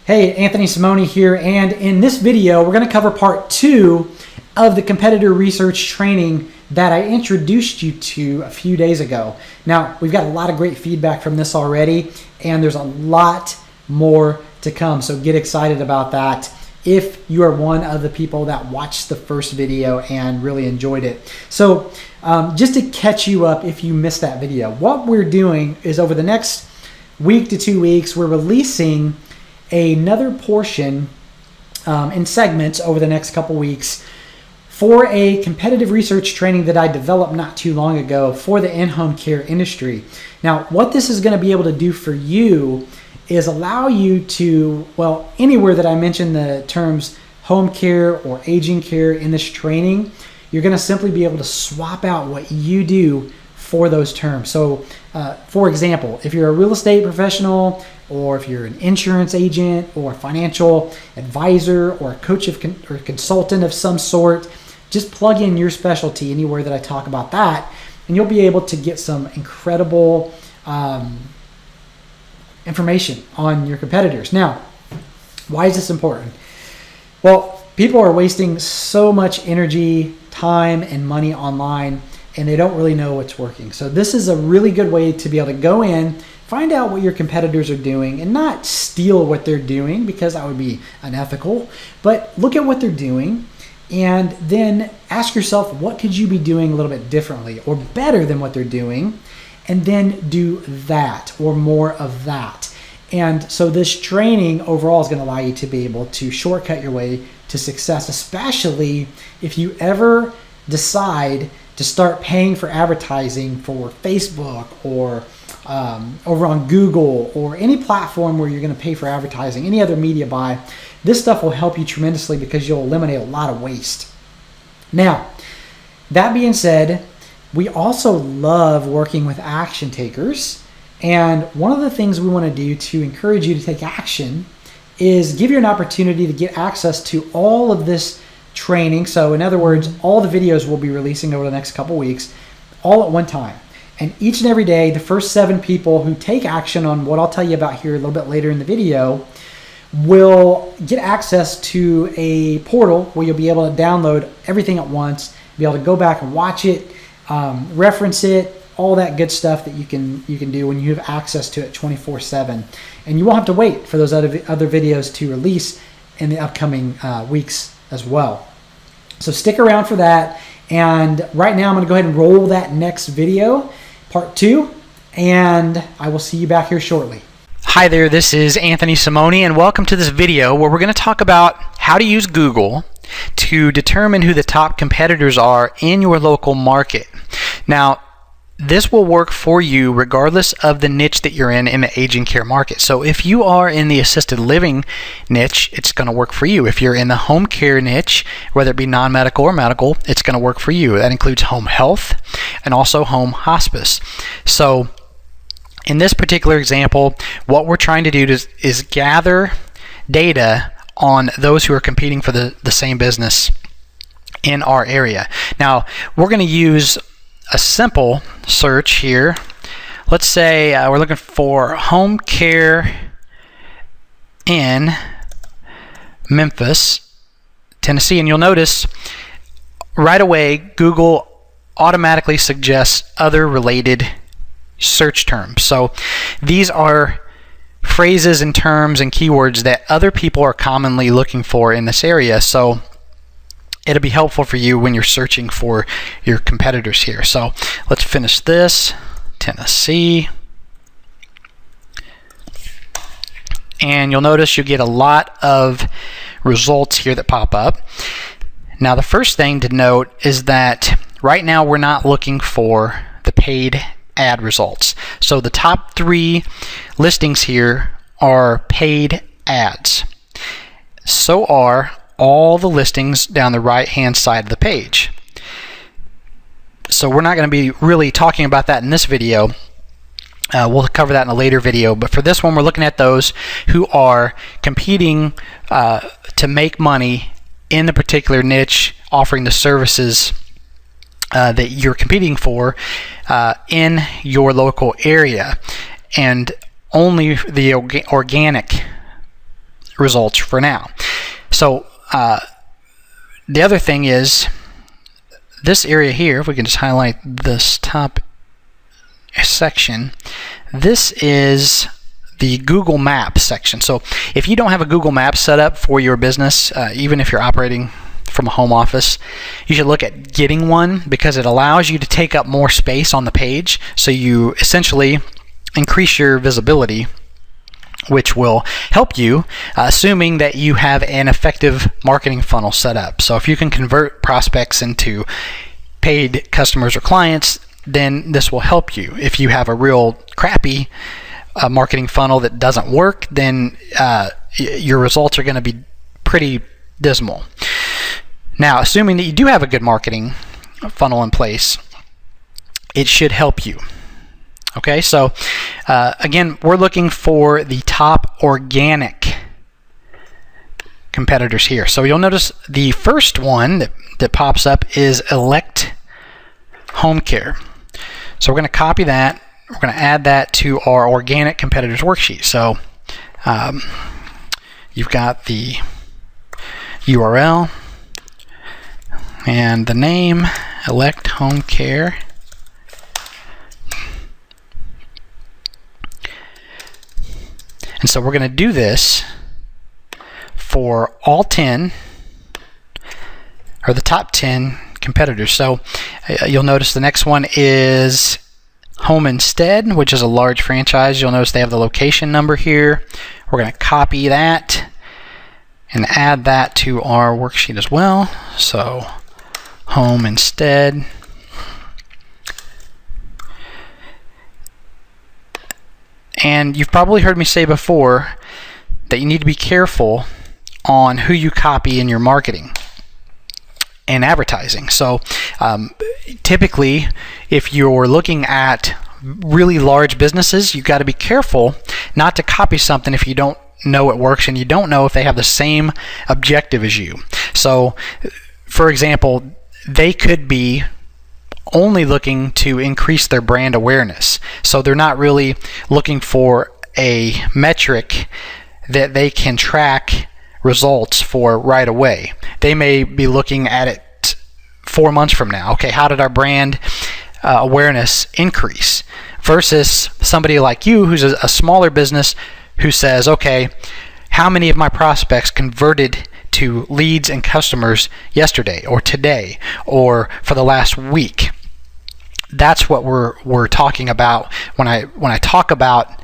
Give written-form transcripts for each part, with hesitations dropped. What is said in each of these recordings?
Hey, Anthony Simonie here, and in this video we're going to cover part 2 of the competitor research training that I introduced you to a few days ago. Now, we've got a lot of great feedback from this already, and there's a lot more to come, so get excited about that if you are one of the people that watched the first video and really enjoyed it. So just to catch you up if you missed that video, what we're doing is over the next week to 2 weeks, we're releasing another portion in segments over the next couple weeks for a competitive research training that I developed not too long ago for the in-home care industry. Now, what this is going to be able to do for you is allow you to, well, anywhere that I mention the terms home care or aging care in this training, you're going to simply be able to swap out what you do for those terms. So for example, if you're a real estate professional, or if you're an insurance agent or a financial advisor or a coach or consultant of some sort, just plug in your specialty anywhere that I talk about that, and you'll be able to get some incredible information on your competitors. Now, why is this important? Well, people are wasting so much energy, time, and money online, and they don't really know what's working. So this is a really good way to be able to go in, find out what your competitors are doing, and not steal what they're doing, because that would be unethical, but look at what they're doing and then ask yourself, what could you be doing a little bit differently or better than what they're doing, and then do that or more of that. And so this training overall is going to allow you to be able to shortcut your way to success, especially if you ever decide to start paying for advertising for Facebook or over on Google or any platform where you're going to pay for advertising, any other media buy. This stuff will help you tremendously because you'll eliminate a lot of waste. Now, that being said, we also love working with action takers. And one of the things we want to do to encourage you to take action is give you an opportunity to get access to all of this training. So in other words, all the videos we'll be releasing over the next couple weeks, all at one time. And each and every day, the first 7 people who take action on what I'll tell you about here a little bit later in the video will get access to a portal where you'll be able to download everything at once, be able to go back and watch it, reference it, all that good stuff that you can do when you have access to it 24/7. And you won't have to wait for those other videos to release in the upcoming weeks as well. So stick around for that. And right now I'm going to go ahead and roll that next video, part 2, and I will see you back here shortly. Hi there, this is Anthony Simonie, and welcome to this video where we're going to talk about how to use Google to determine who the top competitors are in your local market. Now, this will work for you regardless of the niche that you're in the aging care market. So if you are in the assisted living niche, it's going to work for you. If you're in the home care niche, whether it be non-medical or medical, it's going to work for you. That includes home health and also home hospice. So in this particular example, what we're trying to do is gather data on those who are competing for the same business in our area. Now, we're going to use a simple search here. Let's say we're looking for home care in Memphis, Tennessee, and you'll notice right away Google automatically suggests other related search terms. So these are phrases and terms and keywords that other people are commonly looking for in this area. So it'll be helpful for you when you're searching for your competitors here. So let's finish this. Tennessee. And you'll notice you get a lot of results here that pop up. Now, the first thing to note is that right now we're not looking for the paid ad results. So the top 3 listings here are paid ads. So are all the listings down the right hand side of the page. So we're not going to be really talking about that in this video. We'll cover that in a later video, but for this one we're looking at those who are competing to make money in the particular niche, offering the services that you're competing for in your local area. And only the organic results for now. So the other thing is this area here, if we can just highlight this top section, this is the Google Maps section. So if you don't have a Google Maps set up for your business, even if you're operating from a home office, you should look at getting one, because it allows you to take up more space on the page. So you essentially increase your visibility, which will help you, assuming that you have an effective marketing funnel set up. So if you can convert prospects into paid customers or clients, then this will help you. If you have a real crappy marketing funnel that doesn't work, then your results are going to be pretty dismal. Now, assuming that you do have a good marketing funnel in place, it should help you. Okay, so again, we're looking for the top organic competitors here. So you'll notice the first one that pops up is Elect Home Care. So we're going to copy that. We're going to add that to our organic competitors worksheet. So you've got the URL and the name, Elect Home Care. And so we're going to do this for all 10, or the top 10 competitors. So you'll notice the next one is Home Instead, which is a large franchise. You'll notice they have the location number here. We're going to copy that and add that to our worksheet as well. So Home Instead. And you've probably heard me say before that you need to be careful on who you copy in your marketing and advertising. So typically, if you're looking at really large businesses, you've got to be careful not to copy something if you don't know it works and you don't know if they have the same objective as you. So, for example, they could be only looking to increase their brand awareness. So they're not really looking for a metric that they can track results for right away. They may be looking at it 4 months from now. Okay, how did our brand awareness increase? Versus somebody like you who's a smaller business who says, okay, how many of my prospects converted to leads and customers yesterday or today or for the last week? That's what we're talking about when I talk about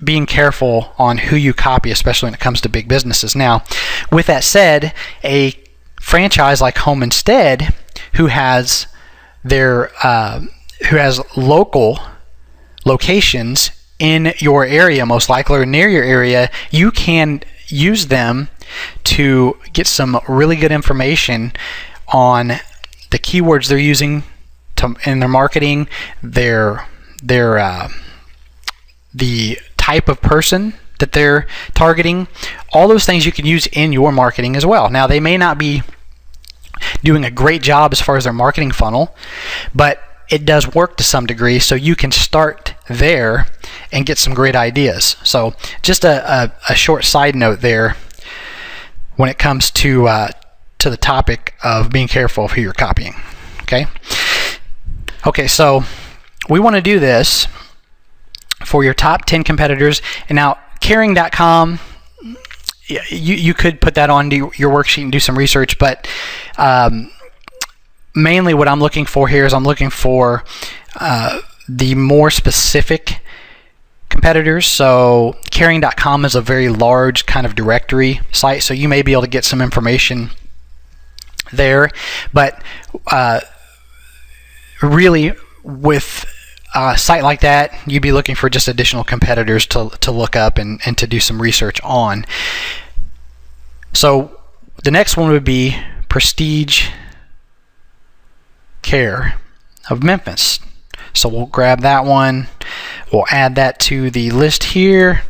being careful on who you copy, especially when it comes to big businesses. Now, with that said, a franchise like Home Instead, who has local locations in your area, most likely, or near your area, you can use them to get some really good information on the keywords they're using in their marketing, the type of person that they're targeting. All those things you can use in your marketing as well. Now, they may not be doing a great job as far as their marketing funnel, but it does work to some degree, so you can start there and get some great ideas. So just a short side note there when it comes to the topic of being careful of who you're copying. Okay, so we want to do this for your top 10 competitors. And now, caring.com, you could put that on your worksheet and do some research, but mainly what I'm looking for here is I'm looking for the more specific competitors. So caring.com is a very large kind of directory site, so you may be able to get some information there, but really, with a site like that, you'd be looking for just additional competitors to look up and to do some research on. So the next one would be Prestige Care of Memphis. So we'll grab that one. We'll add that to the list here.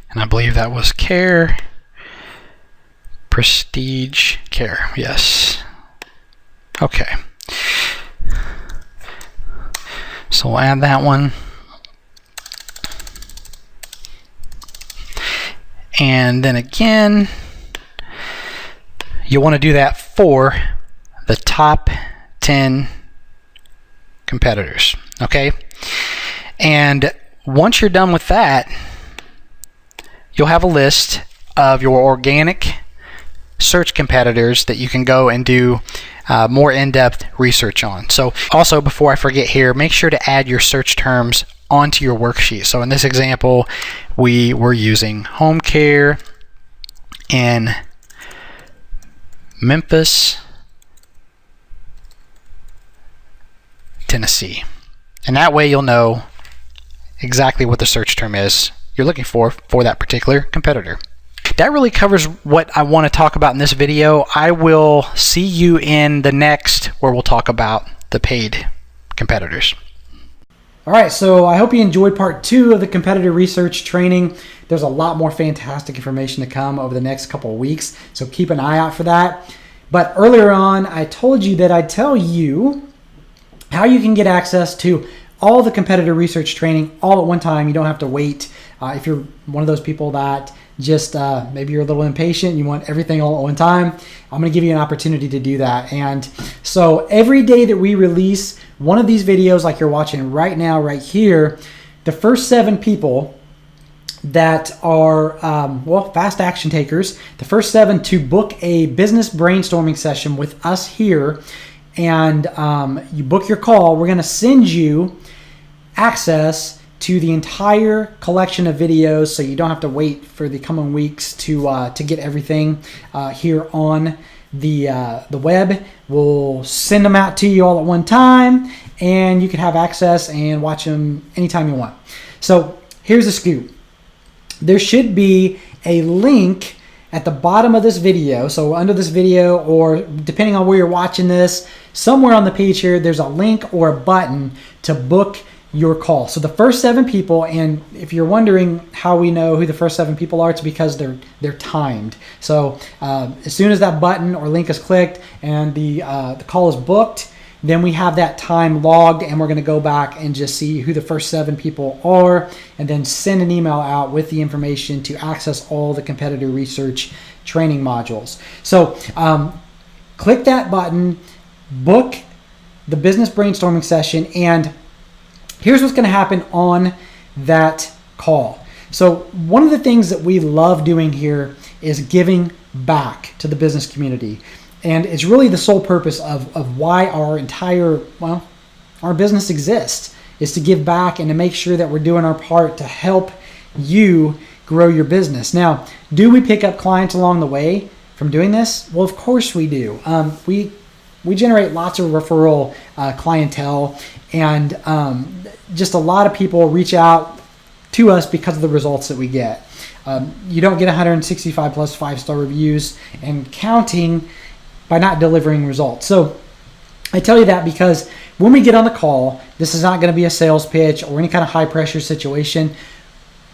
And I believe that was care. Prestige Care, yes. Okay. So we'll add that one. And then again, you want to do that for the top 10 competitors, okay? And once you're done with that, you'll have a list of your organic search competitors that you can go and do more in-depth research on. So also, before I forget here, make sure to add your search terms onto your worksheet. So in this example, we were using home care in Memphis, Tennessee. And that way you'll know exactly what the search term is you're looking for that particular competitor. That really covers what I want to talk about in this video. I will see you in the next, where we'll talk about the paid competitors. All right, so I hope you enjoyed part 2 of the competitor research training. There's a lot more fantastic information to come over the next couple of weeks, so keep an eye out for that. But earlier on, I told you that I'd tell you how you can get access to all the competitor research training all at one time. You don't have to wait. If you're one of those people that just maybe you're a little impatient, you want everything all at one time, I'm going to give you an opportunity to do that. And so every day that we release one of these videos like you're watching right now, right here, the first 7 people that are, fast action takers, the first 7 to book a business brainstorming session with us here, and you book your call, we're going to send you access to the entire collection of videos, so you don't have to wait for the coming weeks to get everything here on the web. We'll send them out to you all at one time, and you can have access and watch them anytime you want. So here's the scoop. There should be a link at the bottom of this video. So under this video, or depending on where you're watching this, somewhere on the page here, there's a link or a button to book your call. So the first 7 people, and if you're wondering how we know who the first 7 people are, it's because they're timed. So as soon as that button or link is clicked and the call is booked, then we have that time logged, and we're going to go back and just see who the first 7 people are, and then send an email out with the information to access all the competitor research training modules. So click that button, book the business brainstorming session, and here's what's going to happen on that call. So one of the things that we love doing here is giving back to the business community. And it's really the sole purpose of why our entire, our business exists, is to give back and to make sure that we're doing our part to help you grow your business. Now, do we pick up clients along the way from doing this? Well, of course we do. We generate lots of referral clientele, and just a lot of people reach out to us because of the results that we get. You don't get 165 plus 5-star reviews and counting by not delivering results. So I tell you that because when we get on the call, this is not going to be a sales pitch or any kind of high pressure situation.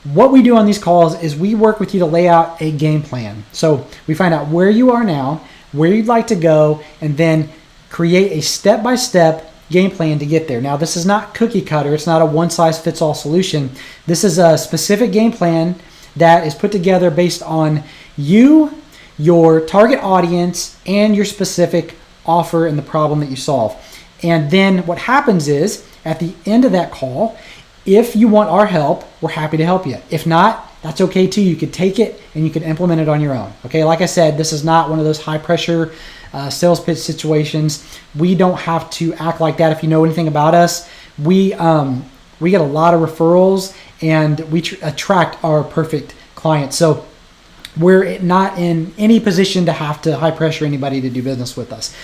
What we do on these calls is we work with you to lay out a game plan. So we find out where you are now, where you'd like to go, and then create a step-by-step game plan to get there. Now, this is not cookie cutter. It's not a one-size-fits-all solution. This is a specific game plan that is put together based on you, your target audience, and your specific offer and the problem that you solve. And then what happens is, at the end of that call, if you want our help, we're happy to help you. If not, that's okay too. You could take it and you can implement it on your own. Okay, like I said, this is not one of those high pressure sales pitch situations. We don't have to act like that. If you know anything about us, we get a lot of referrals, and we attract our perfect clients. So we're not in any position to have to high pressure anybody to do business with us.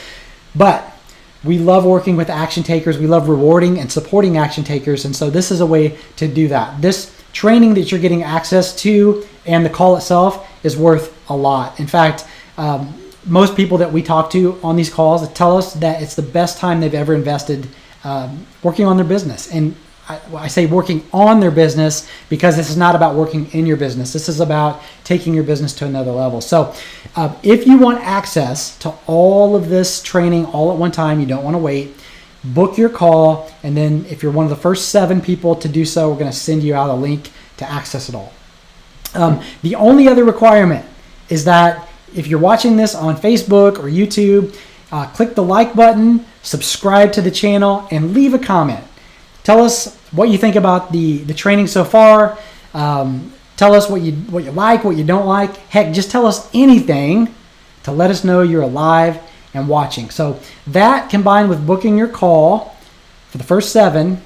But we love working with action takers. We love rewarding and supporting action takers. And so this is a way to do that. This training that you're getting access to and the call itself is worth a lot. In fact, most people that we talk to on these calls tell us that it's the best time they've ever invested working on their business. And I say working on their business, because this is not about working in your business. This is about taking your business to another level. So if you want access to all of this training all at one time, you don't want to wait, book your call. And then if you're one of the first 7 people to do so, we're going to send you out a link to access it all. The only other requirement is that if you're watching this on Facebook or YouTube, click the like button, subscribe to the channel, and leave a comment. Tell us what you think about the training so far. Tell us what you like, what you don't like. Heck, just tell us anything to let us know you're alive and watching. So that, combined with booking your call for the first 7,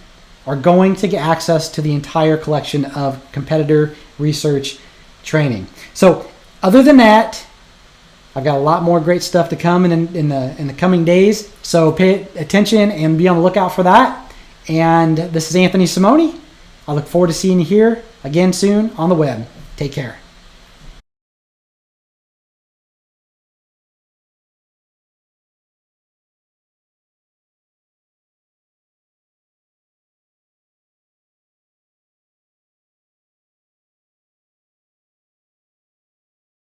are going to get access to the entire collection of competitor research training. So other than that, I've got a lot more great stuff to come in the coming days. So pay attention and be on the lookout for that. And this is Anthony Simonie. I look forward to seeing you here again soon on the web. Take care.